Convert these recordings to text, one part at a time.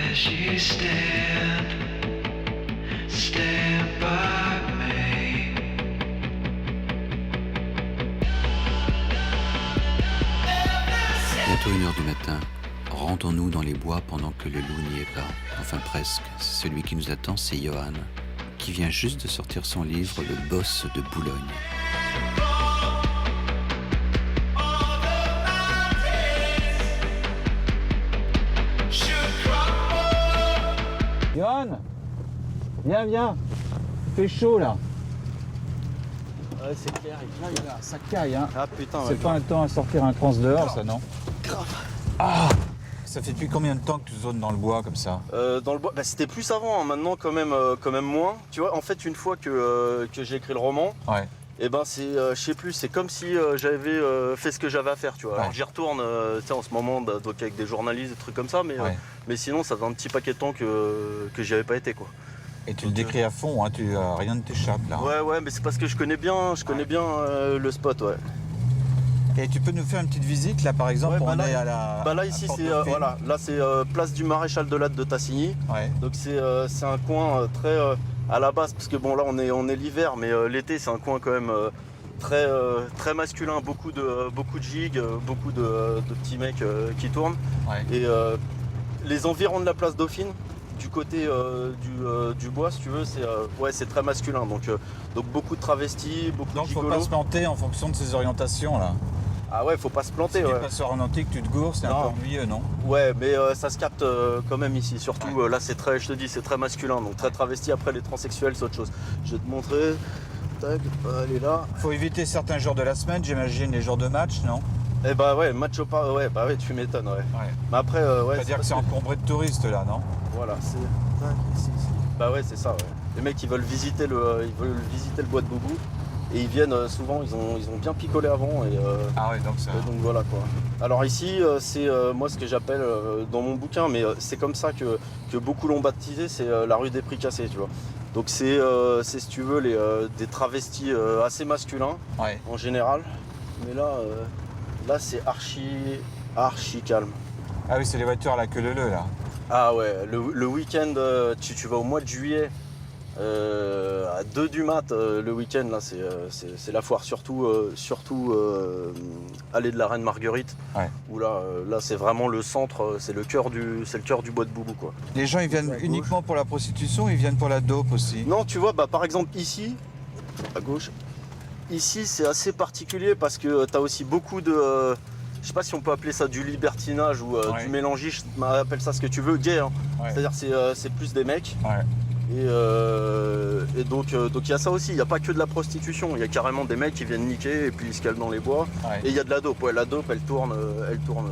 as you stand by me. Bientôt 1h du matin, rendons-nous dans les bois pendant que le loup n'y est pas. Enfin presque. Celui qui nous attend, c'est Johan, qui vient juste de sortir son livre « Le boss de Boulogne ». Johan, viens, il fait chaud là. Ouais, c'est clair, Ça caille, hein. Ah putain, C'est pas un temps à sortir un trans dehors, ça, non? grave. Ah! Ça fait depuis combien de temps que tu zones dans le bois comme ça? Dans le bois, bah, c'était plus avant, hein. Maintenant quand même moins. Tu vois, en fait, une fois que j'ai écrit le roman, Ouais. et ben c'est, je sais plus, c'est comme si j'avais fait ce que j'avais à faire, tu vois. Ouais. Alors j'y retourne, tu sais, en ce moment, donc avec des journalistes, des trucs comme ça, mais, Ouais. mais sinon ça fait un petit paquet de temps que j'y avais pas été, quoi. Et tu le décris à fond, hein, rien ne t'échappe là. Ouais, mais c'est parce que je connais bien le spot, ouais. Et tu peux nous faire une petite visite là par exemple, Ouais, on bah est à la. Bah là à ici Porte c'est Dauphine. voilà, là c'est place du Maréchal de Latte de Tassigny. Ouais. Donc c'est un coin très à la base, parce que bon là on est l'hiver, mais l'été c'est un coin quand même très masculin, beaucoup de gigs, beaucoup de petits mecs qui tournent. Ouais. Et les environs de la place Dauphine, du côté du bois si tu veux, c'est très masculin. Donc beaucoup de travestis, beaucoup Donc de faut gigolos. pas se planter en fonction de ses orientations là. Ah ouais, faut pas se planter. Si Ouais. tu passes au ralenti, que tu te gourres, c'est un Non. peu ennuyeux, non? Ouais, mais ça se capte quand même ici. Surtout là, c'est très, je te dis, c'est très masculin, donc très travesti. Après, les transsexuels, c'est autre chose. Je vais te montrer. Tac, elle est là. Faut éviter certains jours de la semaine, j'imagine, les jours de match, non? Eh bah ouais, match au pas. Ouais, bah ouais, tu m'étonnes, ouais. Ouais. Mais après, ouais. C'est-à-dire que parce c'est encombré de touristes là, non? Voilà, c'est. Tac, ici. Bah ouais, c'est ça, ouais. Les mecs, ils veulent visiter le bois de Boubou. Et ils viennent souvent, ils ont bien picolé avant. Et, Ah ouais, donc ça. et donc voilà quoi. Alors ici, c'est moi ce que j'appelle dans mon bouquin, mais c'est comme ça que beaucoup l'ont baptisé, c'est la rue des Prix Cassés, tu vois. Donc c'est si tu veux des travestis assez masculins Ouais. en général, mais là c'est archi calme. Ah oui, c'est les voitures à la queue leu là. Ah ouais, le week-end, tu vas au mois de juillet. À 2 du mat le week-end là c'est la foire, surtout allée de la Reine Marguerite, Ouais. où là c'est vraiment le centre, c'est le cœur du bois de Boubou quoi. Les gens ils viennent À gauche. uniquement pour la prostitution, ou ils viennent pour la dope aussi. Non, tu vois, bah par exemple ici à gauche, ici c'est assez particulier parce que t'as aussi beaucoup de je sais pas si on peut appeler ça du libertinage ou Ouais. du mélangisme, appelle ça ce que tu veux, gay, hein. Ouais. C'est-à-dire c'est plus des mecs. Ouais. Et donc il y a ça aussi, il n'y a pas que de la prostitution, il y a carrément des mecs qui viennent niquer et puis ils se calment dans les bois. Ouais. Et il y a de la dope, ouais, la dope elle tourne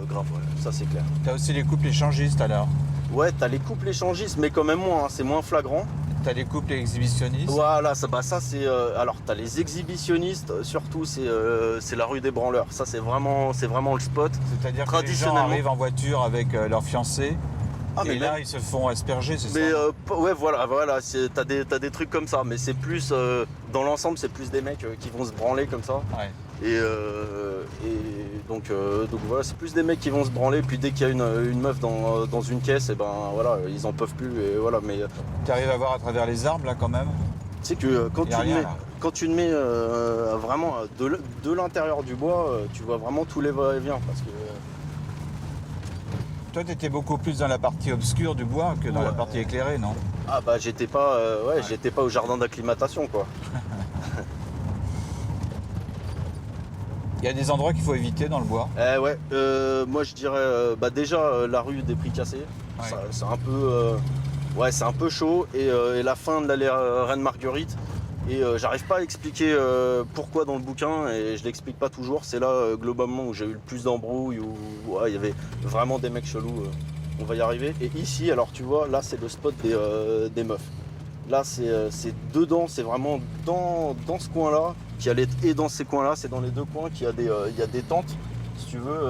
grave, ouais, ça c'est clair. T'as aussi les couples échangistes alors. Ouais, t'as les couples échangistes, mais quand même moins, hein, c'est moins flagrant. T'as les couples exhibitionnistes. Voilà, ça c'est. Alors t'as les exhibitionnistes, surtout c'est la rue des branleurs, ça c'est vraiment le spot. C'est-à-dire que les gens Traditionnellement. arrivent en voiture avec leur fiancé. Ah, et mais là même- ils se font asperger, c'est Mais ça? ouais voilà, t'as des trucs comme ça, mais c'est plus dans l'ensemble c'est plus des mecs qui vont se branler comme ça. Ouais. Et donc voilà, c'est plus des mecs qui vont se branler, puis dès qu'il y a une meuf dans une caisse, et ben voilà, ils en peuvent plus, et voilà. Mais Tu arrives à voir à travers les arbres là quand même. tu sais que Y a rien, là. quand tu te mets vraiment de l'intérieur du bois, tu vois vraiment tous les va-et-vient, parce que Toi t'étais beaucoup plus dans la partie obscure du bois que dans la Ouais. partie éclairée, non? ah bah j'étais pas j'étais pas au jardin d'acclimatation quoi. Il y a des endroits qu'il faut éviter dans le bois. Ouais, moi je dirais bah déjà la rue des Prix Cassés, Ouais. c'est un peu c'est un peu chaud, et la fin de l'allée Reine Marguerite. Et j'arrive pas à expliquer pourquoi dans le bouquin, et je l'explique pas toujours. C'est là globalement où j'ai eu le plus d'embrouilles, où il y avait vraiment des mecs chelous. On va y arriver. Et ici, alors tu vois, là c'est le spot des meufs. Là c'est dedans, c'est vraiment dans ce coin-là, et dans ces coins-là, c'est dans les deux coins qu'il y a des tentes, si tu veux.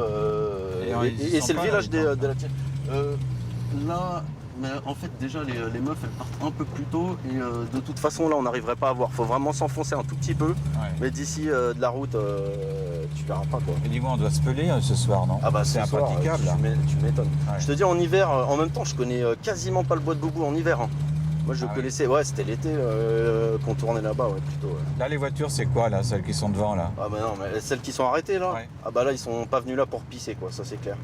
ils Et sont c'est le pas, village là, les de la tienne. Là, mais en fait déjà les meufs elles partent un peu plus tôt, et de toute façon là on n'arriverait pas à voir. Faut vraiment s'enfoncer un tout petit peu. Ouais. Mais d'ici de la route, tu verras pas quoi. Et dis-moi, on doit se peler ce soir, non? Ah bah c'est ce soir, impraticable. Là. tu m'étonnes. Ouais. Je te dis en hiver, en même temps je connais quasiment pas le bois de Boubou en hiver. Hein. Moi je Ah oui. connaissais, ouais c'était l'été qu'on tournait là-bas, ouais plutôt. Ouais. Là, les voitures, c'est quoi, là, celles qui sont devant, là? Ah bah non, mais celles qui sont arrêtées là, Ouais. ah bah là ils sont pas venus là pour pisser quoi, ça c'est clair.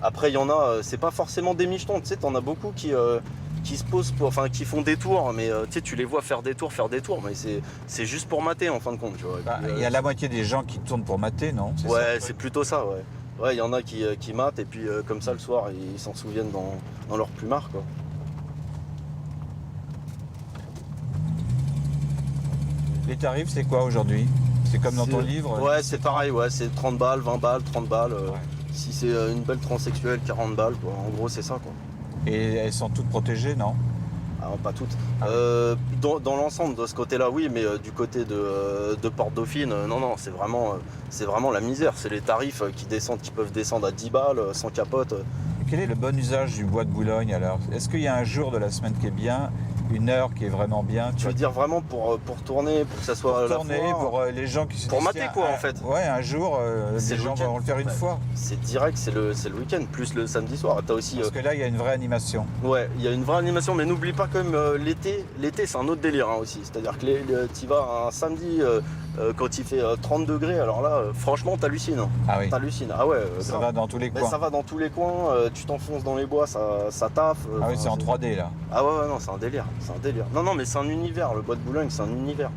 Après il y en a, c'est pas forcément des michetons, tu sais, t'en as beaucoup qui se posent, enfin qui font des tours, mais tu sais, tu les vois faire des tours, mais c'est juste pour mater en fin de compte, tu vois. Et Bah, puis, il y a la moitié des gens qui tournent pour mater, non? C'est ça, ouais, le truc. c'est plutôt ça, ouais. Ouais, il y en a qui matent et puis comme ça le soir ils s'en souviennent dans leur plumard quoi. Les tarifs, c'est quoi aujourd'hui? C'est comme dans ton livre? Ouais, c'est pareil, ouais, c'est 30 balles, 20 balles, 30 balles. Ouais. Si c'est une belle transsexuelle, 40 balles, quoi. En gros, c'est ça, quoi. Et elles sont toutes protégées, non? Ah, pas toutes. Ah Dans l'ensemble, de ce côté-là, oui, mais du côté de Porte Dauphine, non, c'est vraiment la misère. C'est les tarifs qui peuvent descendre à 10 balles, sans capote. Et quel est le bon usage du bois de Boulogne, alors? Est-ce qu'il y a un jour de la semaine qui est bien, une heure qui est vraiment bien? Tu veux dire vraiment pour tourner, pour que ça soit à la tourner foire, pour les gens qui se pour disent, mater, tiens, quoi, en fait. Ouais, un jour, C'est les le gens week-end. vont le faire une Ouais. fois. c'est direct, c'est le week-end, plus le samedi soir. T'as aussi... Parce que là, il y a une vraie animation. Ouais, il y a une vraie animation, mais n'oublie pas quand même l'été c'est un autre délire hein, aussi. C'est-à-dire que tu vas un samedi quand il fait 30 degrés, alors là, franchement, t'hallucines. Hein. Ah oui, T'hallucines. Ah ouais, ça grave. va dans tous les Mais coins. ça va dans tous les coins, tu t'enfonces dans les bois, ça taffe. Ah oui, enfin, c'est en 3D, là. Ah ouais, non, c'est un délire. Non, mais c'est un univers, le bois de Boulogne, c'est un univers.